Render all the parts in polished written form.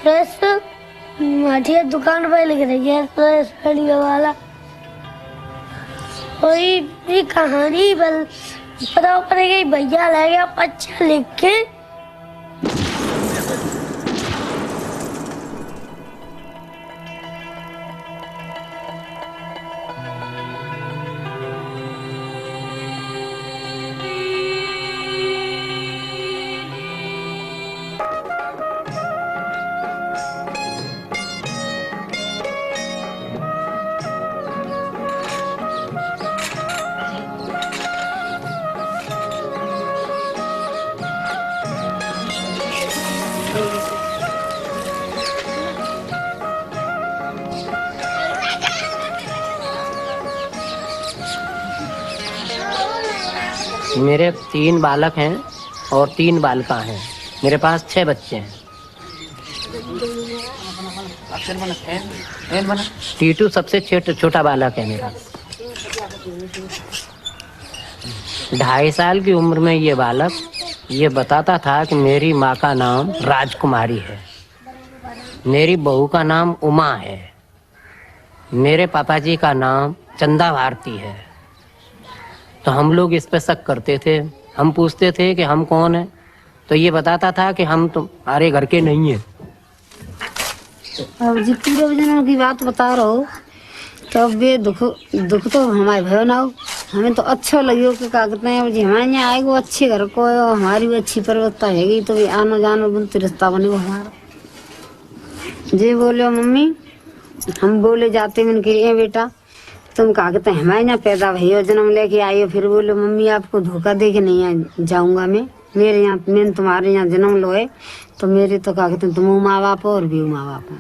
Fresh माठिया दुकान पे लिख रही है फ्रेश रेडियो वाला। कोई भी कहानी पता पड़ेगी भैया लाएगा अच्छा लिख के। मेरे 3 बालक हैं और 3 बालिका हैं। मेरे पास 6 बच्चे हैं। टीटू सबसे छोटा बालक है मेरा। 2.5 साल की उम्र में ये बालक ये बताता था कि मेरी माँ का नाम राजकुमारी है, मेरी बहू का नाम उमा है, मेरे पापा जी का नाम चंदा भारती है। तो हम लोग इस पे शक करते थे। हम पूछते थे कि हम कौन हैं, तो ये बताता था कि हम तुम्हारे घर के नहीं हैं। अब जी पूरे जन्म की बात बता रहा हो तो अब ये दुख तो हमारे भयो ना हो। हमें तो अच्छा लगे कि क्या कहते हैं जी हमारे यहाँ आएगा अच्छे घर को, हमारी भी अच्छी परिवस्था हैगी तो भी आना जाना बनते रिश्ता बनेगा हमारा। जी बोले मम्मी, हम बोले जाते मैंने कि बेटा तुम क्या कहते हैं हमारे यहाँ पैदा भैया जन्म लेके आई हो। फिर बोले मम्मी आपको धोखा दे के नहीं जाऊंगा मैं, मेरे यहाँ मैंने तुम्हारे यहाँ जन्म लो है तो मेरे तो क्या कहते हैं तुम माँ बाप हो और भी माँ बाप हो।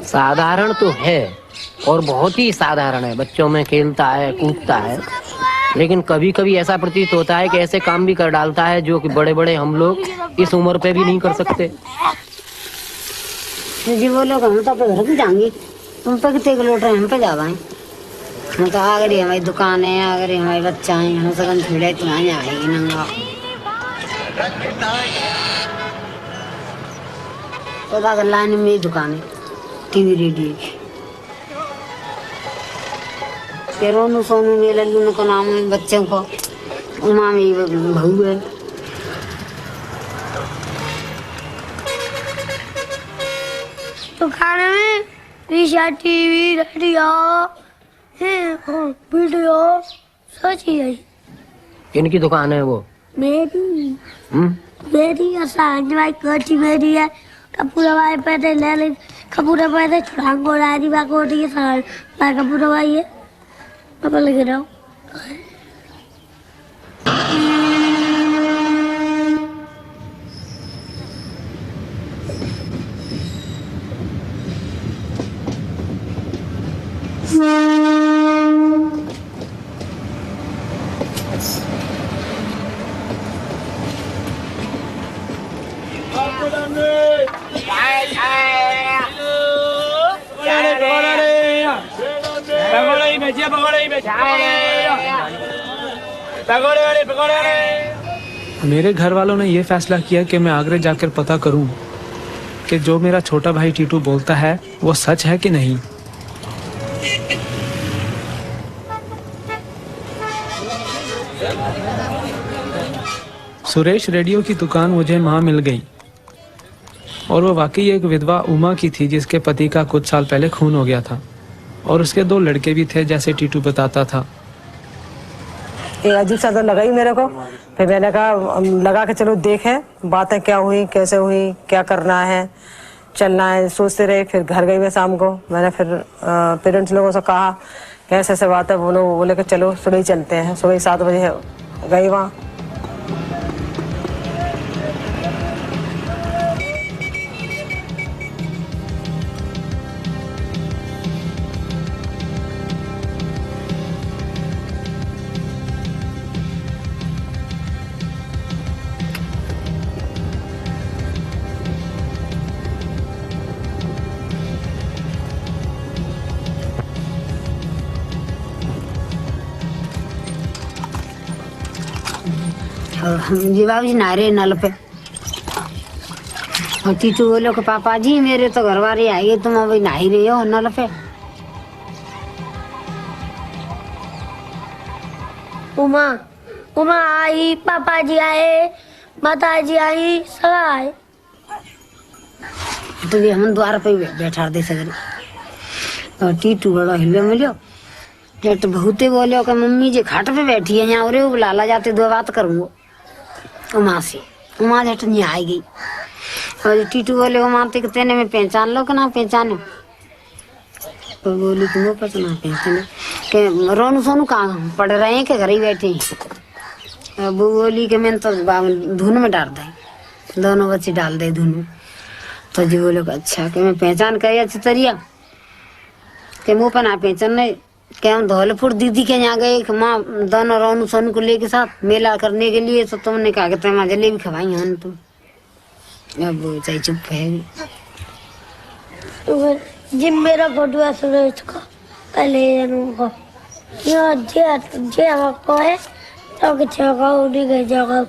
साधारण तो है और बहुत ही साधारण है, बच्चों में खेलता है कूदता है, लेकिन कभी कभी ऐसा प्रतीत होता है कि ऐसे काम भी कर डालता है जो कि बड़े बड़े हम लोग इस उम्र पे भी नहीं कर सकते। जी बोलो हम तो घर पे जाएंगे, तुम पे कितने किलोमीटर हम पे जा पाए। हम तो अगर हमारी दुकान है अगर हमारे बच्चा है हम सगन छेड़े तो यहाँ आएगी नंगा तो अगर लाइन में मेरी दुकान है टीवी रेडियो की। रोनू सोनू में लल्लू का नाम है बच्चों को, उमा में बहू है। तो खाने में टीवी रेडियो वीडियो सब चीज है। किनकी दुकान है वो? मेरी मेरी भाई कोठी मेरी है। कपूरा भाई पैसे ले ले, कपूरा पैसे छुड़ांगो राजी बा कोठी है कपूरा भाई है पापा लगे रहो। मेरे घर वालों ने यह फैसला किया कि मैं आगरा जाकर पता करूं कि जो मेरा छोटा भाई टीटू बोलता है वो सच है कि नहीं। सुरेश रेडियो की दुकान मुझे वहां मिल गई और वो वाकई एक विधवा उमा की थी जिसके पति का कुछ साल पहले खून हो गया था और उसके 2 लड़के भी थे जैसे टीटू बताता था। ये अजीब सा तो लगा ही मेरे को। फिर मैंने कहा लगा के चलो देखें बातें क्या हुई कैसे हुई क्या करना है चलना है, सोचते रहे। फिर घर गई मैं शाम को, मैंने फिर पेरेंट्स लोगों से कहा कैसे ऐसे बात है। वो लोग बोले कि चलो सुबह ही चलते हैं। सुबह 7 बजे गई वहाँ। और जी बाबू जी नहा रहे नल पे। और टीटू बोलो कि पापा जी मेरे तो घर वाले आएंगे, तुम अभी नहा ही रही हो नल पे। उमा उमा आई, पापा जी आए, माता जी आई, सब आए। तो ये हम द्वार पे बैठा दे सगरे। और टीटू बड़ा हिलो मिलो तो बहुते बोलो कि मम्मी जी खाट पे बैठी है यहाँ, और लाला जाते दो बात करूँगा उमा से। उमा झट नहीं आई गई। और टीटू बोले उमा ते तेने में पहचान लो कि ना पहचानो। तो बोली कि वो पहचाना पहचाने के रोनू सोनू कहाँ पढ़ रहे हैं कि घर ही बैठे हैं। वो बोली कि मैंने तो धुन में डाल दे, दोनों बच्चे डाल दे धुन में। तो जी बोले अच्छा कि मैं पहचान कर अच्छी तरिया के मुँह पर ना पहचान के हम धौलपुर दीदी के यहाँ गए कि माँ दोनों रोनू सोनू को लेके साथ मेला करने के लिए। तो तुमने कहा कि तुम जलेबी खवाई हैं तुम। अब वो चाहे चुप है जिम मेरा फोटो है सुरेश का पहले को ये जे हमको है तो कुछ जगह उड़ी गई जगह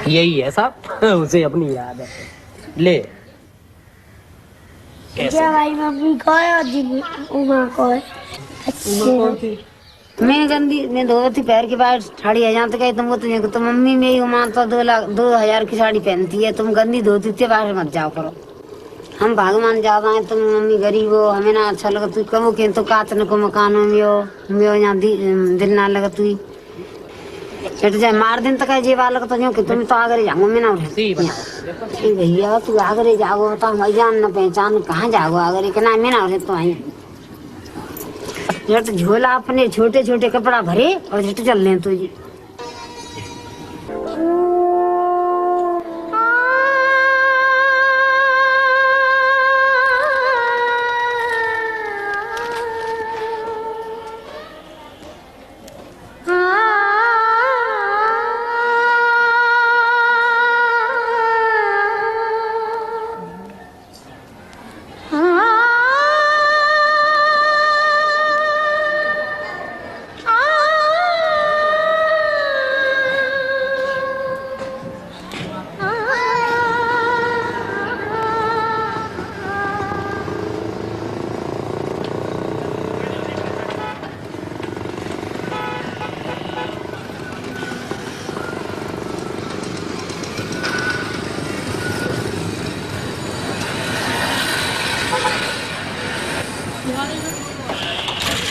यही है साहब, उसे अपनी याद है। ले जे भाई मम्मी को है और जी उमा को है। अच्छी मैं गंदी मैं धोती पैर के बाहर साड़ी आ जाते कही तुम वो तो मम्मी मेरी उमा तो 2,000 की साड़ी पहनती है, तुम गंदी धोती थे बाहर मत जाओ करो। हम भगवान ज्यादा है, तुम मम्मी गरीब हो, हमें ना अच्छा लगा तू कमो के तो कातन को मकानों में हो मैं यहाँ दिल ना लगा तू चट जाए मार दिन तक जे वाला तो जो कि तुम तो आगे जाओ मैं ना उठे भैया तू आगे जाओ तो हम जान ना पहचान कहाँ जाओ आगे के ना मैं ना उठे तो आई झट झोला अपने छोटे छोटे कपड़ा भरे और झट चल रहे तो जी।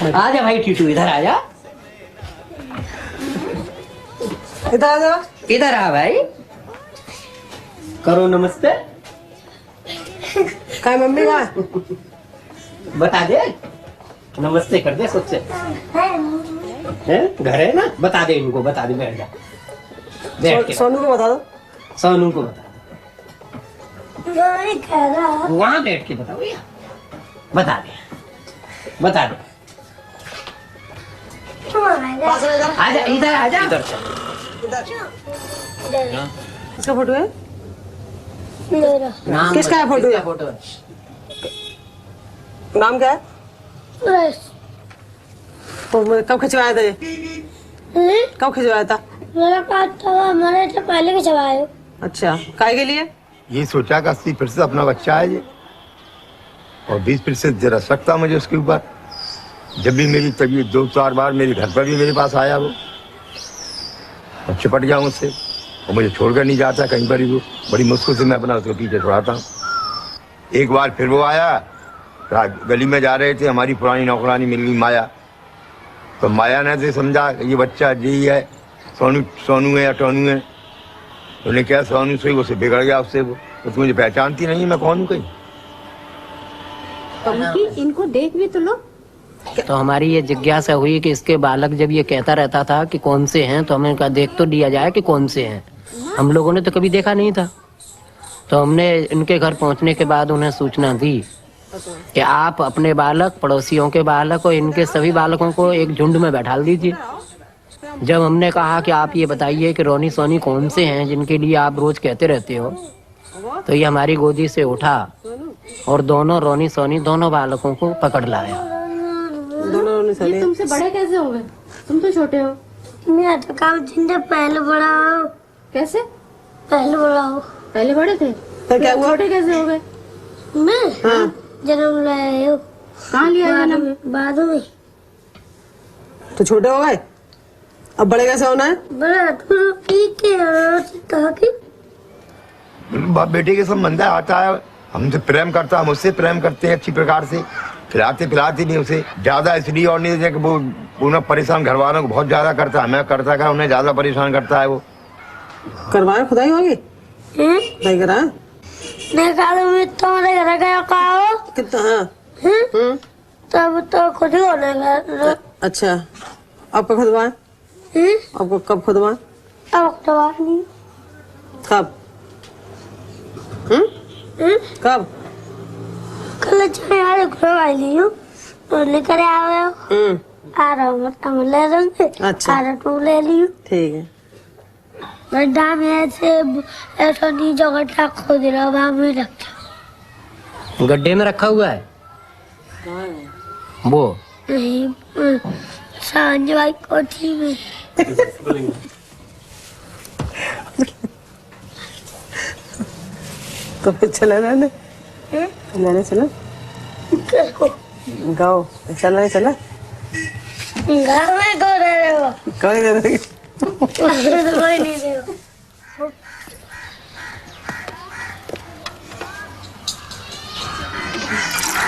आजा भाई टीटू इधर आजा, इधर आ जाओ। इधर आ भाई, करो नमस्ते। कहाँ मम्मी कहाँ? बता दे, नमस्ते कर दे सबसे। हैं घर है ना, बता दे इनको, बता दे। बैठ जा, बैठ के सोनू को बता दो। सोनू को बता कह वहाँ बैठ के बताओ भैया, बता दे बता दे। आजा इधर, आजा इधर। किसका फोटो है? नाम किसका है फोटो? किसका फोटो है? नाम क्या है? तो कब खिंचवाया था ये? कब खिंचवाया था? मेरा पास था, मैंने तो पहले भी चलाया। अच्छा, काय के लिए? ये सोचा कि 80% अपना बच्चा है ये, और 20% जरा सकता मुझे उसके ऊपर। जब भी मेरी तबीयत 2-4 बार मेरे घर पर भी मेरे पास आया वो, और चिपट गया मुझसे और मुझे छोड़कर नहीं जाता कहीं पर ही। वो बड़ी मुश्किल से मैं अपना उसके पीछे छुड़ाता हूँ। एक बार फिर वो आया, गली में जा रहे थे, हमारी पुरानी नौकरानी मिल गई माया। तो माया ने तो समझा ये बच्चा यही है, सोनू है या टोनू है। तो उन्हें क्या सोनू से उसे बिगड़ गया उससे। वो तो मुझे पहचानती नहीं है, मैं कौन हूँ कहीं। इनको देख भी तो लो। तो हमारी ये जिज्ञासा हुई कि इसके बालक जब ये कहता रहता था कि कौन से हैं, तो हमने कहा देख तो दिया जाए कि कौन से हैं। हम लोगों ने तो कभी देखा नहीं था। तो हमने इनके घर पहुंचने के बाद उन्हें सूचना दी कि आप अपने बालक, पड़ोसियों के बालक और इनके सभी बालकों को एक झुंड में बैठा दीजिए। जब हमने कहा कि आप ये बताइए कि रोनी सोनी कौन से हैं जिनके लिए आप रोज कहते रहते हो, तो ये हमारी गोदी से उठा और दोनों रोनी सोनी दोनों बालकों को पकड़ लाया। दोनों तुमसे बड़े कैसे हो गए? तुम तो छोटे हो। मैं तो काम जिंदे पहले बड़ा हो। कैसे? पहले बड़ा हो। पहले बड़े थे फिर क्या हुआ? छोटे कैसे हो गए? मैं हाँ। जन्म लाए हो कहाँ लिया जन्म? बाद में तो छोटे हो गए, अब बड़े कैसे होना है? बड़ा तो ठीक है ताकि बाप बेटे के संबंध है, आता है हमसे प्रेम करता है, हम उससे प्रेम करते हैं अच्छी प्रकार से, खिलाते पिलाते नहीं उसे ज्यादा, इसलिए और नहीं कि वो उन्हें परेशान घर वालों को बहुत ज्यादा करता है, हमें करता है, उन्हें ज्यादा परेशान करता है वो। करवाए खुदाई होगी? खुदाई करा तुम्हारे घर गया कहा कितना? हाँ। तब तो खुद ही होने लगा। अच्छा, आपका खुदवाए? आपको कब खुदवाए? अब खुदवा नहीं। कब? कब? कल यार खुदवाई ली हूँ तो लेकर आए हो। आ रहा हूँ मतलब ले लेंगे। अच्छा। आ रहा तू ले ली हूँ। ठीक है। गड्ढा में ऐसा नहीं जो गड्ढा खोद रहा वहाँ में रखा। गड्ढे में रखा हुआ है वो? नहीं, सांझ भाई कोठी में। तो फिर चले लेने चलो गाओ, चलना नहीं चला घर में कौन रहे हो? कोई दे देगी। कोई नहीं दे हो।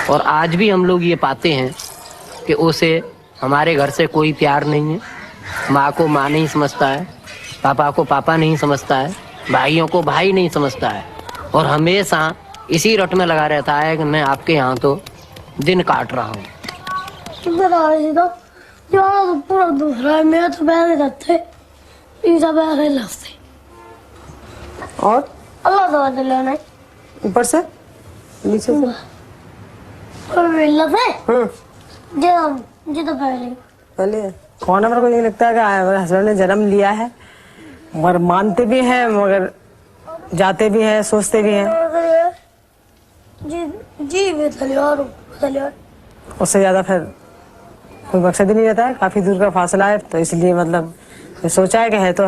और आज भी हम लोग ये पाते हैं कि उसे हमारे घर से कोई प्यार नहीं है, माँ को माँ नहीं समझता है, पापा को पापा नहीं समझता है, भाइयों को भाई नहीं समझता है, और हमेशा इसी रट में लगा रहता है कि मैं आपके यहाँ तो दिन काट रहा हूँ। तो पूरा दूसरा है, मेरा तो पैसे लगते, सब पैसे लगते और अल्लाह तो बदल लेना ऊपर से नीचे से और मिलना थे जी तो पहले कौन है? मेरे को ये लगता है कि मेरे हस्बैंड ने जन्म लिया है, मगर मानते भी हैं, मगर जाते भी हैं, सोचते भी हैं। जी बदलियार उससे ज्यादा फिर कोई मकसद ही नहीं रहता है, काफी दूर का फासला है, तो इसलिए मतलब सोचा है कि है तो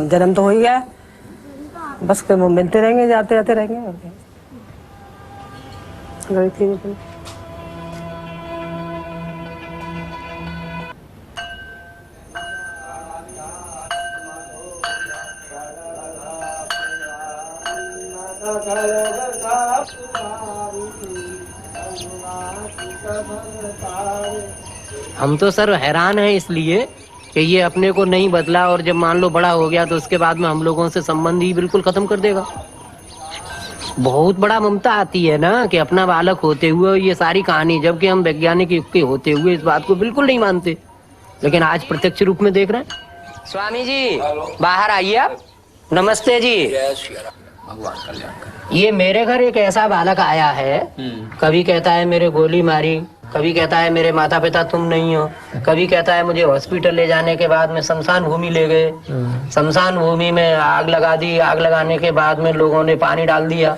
जन्म तो हो ही गया, बस फिर वो मिलते रहेंगे, जाते जाते रहेंगे। हम तो सर हैरान हैं इसलिए कि ये अपने को नहीं बदला, और जब मान लो बड़ा हो गया तो उसके बाद में हम लोगों से संबंध ही बिल्कुल खत्म कर देगा। बहुत बड़ा ममता आती है ना कि अपना बालक होते हुए ये सारी कहानी, जबकि हम वैज्ञानिक युग के होते हुए इस बात को बिल्कुल नहीं मानते, लेकिन आज प्रत्यक्ष रूप में देख रहे हैं। स्वामी जी बाहर आइए आप। नमस्ते जी। ये मेरे घर एक ऐसा बालक आया है, कभी कहता है मेरे गोली मारी, कभी कहता है मेरे माता पिता तुम नहीं हो, कभी कहता है मुझे हॉस्पिटल ले जाने के बाद में शमशान भूमि ले गए, शमशान भूमि में आग लगा दी, आग लगाने के बाद में लोगों ने पानी डाल दिया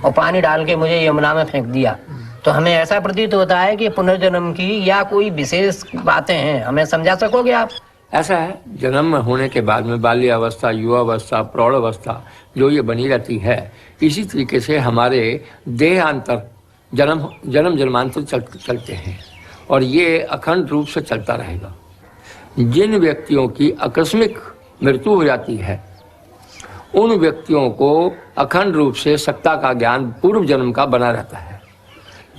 और पानी डाल के मुझे यमुना में फेंक दिया। तो हमें ऐसा प्रतीत होता है कि पुनर्जन्म की या कोई विशेष बातें हैं, हमें समझा सकोगे आप? ऐसा है, जन्म होने के बाद में बाल्यावस्था, युवावस्था, प्रौढ़ावस्था जो ये बनी रहती है, इसी तरीके से हमारे देहांतर जन्म जन्मांतर चलते हैं, और ये अखंड रूप से चलता रहेगा। जिन व्यक्तियों की आकस्मिक मृत्यु हो जाती है, उन व्यक्तियों को अखंड रूप से सत्ता का ज्ञान पूर्व जन्म का बना रहता है।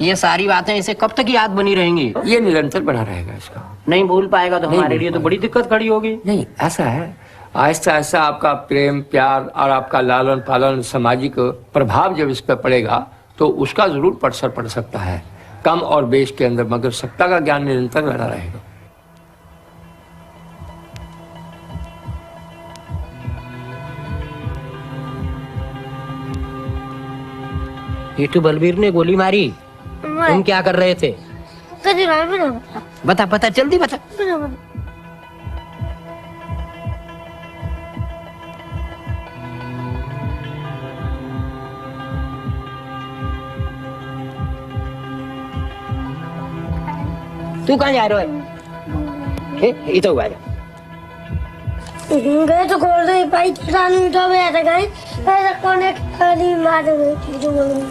ये सारी बातें इसे कब तक याद बनी रहेंगी? ये निरंतर बना रहेगा, इसका नहीं भूल पाएगा तो हमारे लिए तो बड़ी दिक्कत खड़ी होगी। नहीं, ऐसा है, आहिस्ता आहिस्ता आपका प्रेम प्यार और आपका लालन पालन, सामाजिक प्रभाव जब इस पर पड़ेगा तो उसका जरूर असर पड़ सकता है, कम और बेश के अंदर, मगर सत्ता का ज्ञान निरंतर बना रहेगा। टीटू बलबीर ने गोली मारी, तुम क्या कर रहे थे? बता जल्दी बता। तू कहाँ जा रहे हो? ये तो हुआ गए तो खोल रही पाई चलानी तो मैं ऐसे गई ऐसे कोने खाली मार गई टीटू बोल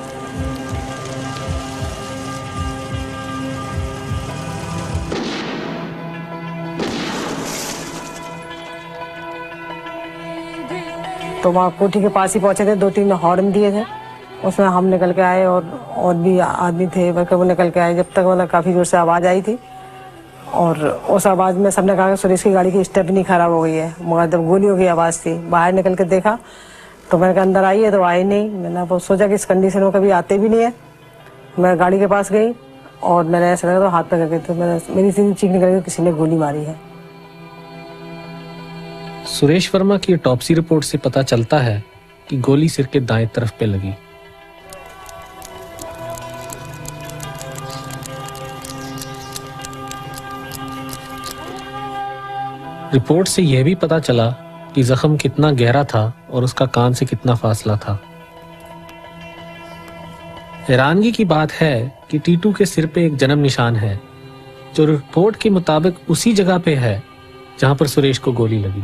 तो वहाँ कोठी के पास ही पहुंचे थे, 2-3 हॉर्न दिए थे, उसमें हम निकल के आए और भी आदमी थे, बल्कि वो निकल के आए। जब तक मतलब काफ़ी जोर से आवाज़ आई थी और उस आवाज़ में सबने कहा कि सुरेश की गाड़ी की स्टेपनी खराब हो गई है, मगर जब गोलियों की आवाज़ थी, बाहर निकल के देखा तो मैंने कहा अंदर आई है, तो आई नहीं। मैंने वो सोचा कि इस कंडीशन में कभी आते भी नहीं है। मैं गाड़ी के पास गई और मैंने ऐसा लगा तो हाथ पकड़ के, तो मेरी सीधी चीख निकल गई, किसी ने गोली मारी है। सुरेश वर्मा की ऑटोप्सी रिपोर्ट से पता चलता है कि गोली सिर के दाएं तरफ पे लगी। रिपोर्ट से यह भी पता चला कि जख्म कितना गहरा था और उसका कान से कितना फासला था। हैरानगी की बात है कि टीटू के सिर पे एक जन्म निशान है जो रिपोर्ट के मुताबिक उसी जगह पे है जहां पर सुरेश को गोली लगी।